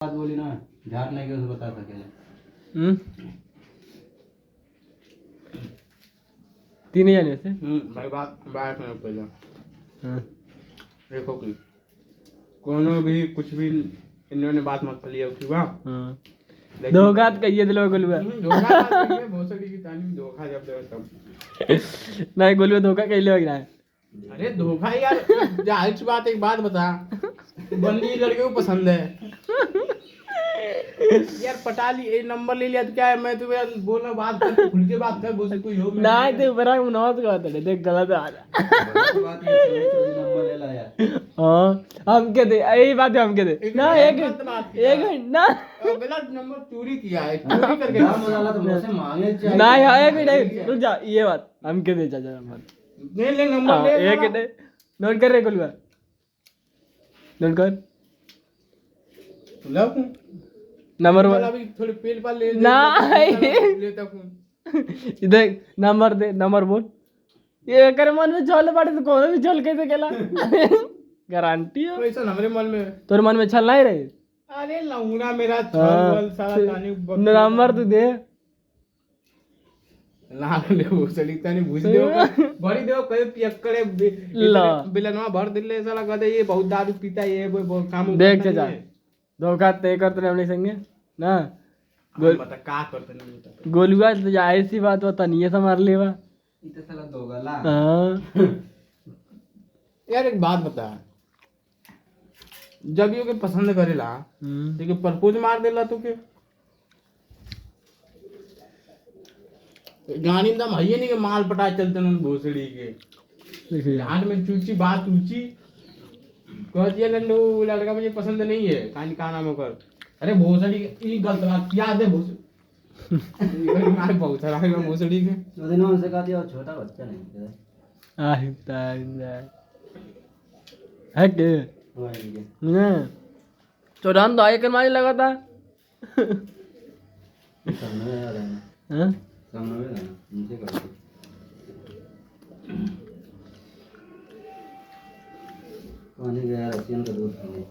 बात बोली ना, ध्यान नहीं कि उसे बता सके। तीन ही जाने से भाई बात बात में पहले हाँ देखो कि कोनो भी कुछ भी इन्होंने बात मत लिया उसकी बात हाँ धोखा तो कहिए दिलो गोलुआ धोखा है बहुत सारी की तानी धोखा जब दे तब नहीं गोलुआ धोखा कहिए लग रहा है। अरे धोखा यार जाहिर सी बात एक बात बता बंदी लड़के को पसंद है यार पटा ली ये नंबर ले लिया तो क्या है मैं तो यार बोलना बात कर खुल के बात कर बोल कोई हो नहीं तो बरा मुनावत का होता देख गलत आ रहा बात ये चोरी नंबर ले लाया। हाँ हम के दे यही बात है हम के दे ना एक मिनट ना गलत नंबर चोरी किया है चोरी करके क्या मजाला तो मुझसे मांगे चाहिए ना हाँ एक मिनट रुक जा ये बात हम के दे चाचा नंबर ले ले नंबर ले एक मिनट नोट कर रे गोलुआ नोट कर लव नंबर अभी थोड़ी पेल पाल ले ना लेता हूं देख नंबर दे नंबर बोल ये कर मन में चल पड़े तो कौन भी चल कैसे केला गारंटी है पैसा हमारे मन में तोर मन में चल नहीं रहे अरे लौंगड़ा मेरा हाँ, छल सारा तानी नंबर तू दे ना ले वो सलीता नहीं भूस दे बड़ी दे कई पियक्कड़े बिलनवा भर दिले साला कहते ये बहुत दारू पीता है ये वो काम देख चाचा धोखा तय करते अपने संगे ना बता का करते नहीं बता गोलुआ तो जाहिर सी बात बता नहीं है मार लेवा इतना साला दोगला। हाँ यार एक बात बता जब ये के पसंद करेला ठीक है प्रपोज मार देला तू के गानी दम है नहीं के माल पटा चलते न भोसड़ी के देखिए लाट में चूची बात ऊंची कह दिया लंडू लड़का मुझे पसंद नहीं है कानी का नाम कर अरे भोसड़ी की गलत बात याद है भोसड़ी मारे बहुत सारा है भोसड़ी के तो दिन उनसे कहा दिया छोटा बच्चा नहीं है। आहिस्ता है के ना चौरान तो आए कर मारी लगा था सामने आ रहा है, हाँ सामने में रहना उनसे कर पानी गया रसियन का दूध पीने।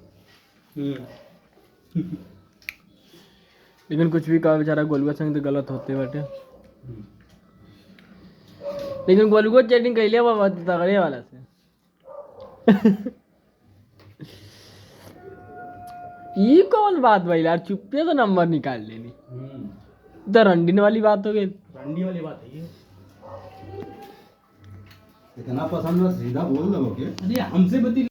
लेकिन कुछ भी कहा बेचारा गोलुआ संग तो गलत होते बटे लेकिन गोलुआ चैटिंग कर लिया वो तगड़े वाला से ये कौन बात भाई यार चुप्पे तो नंबर निकाल लेनी तो रंडीन वाली बात हो गई रंडी वाली बात है ये इतना पसंद है सीधा बोल दो के अरे हमसे बती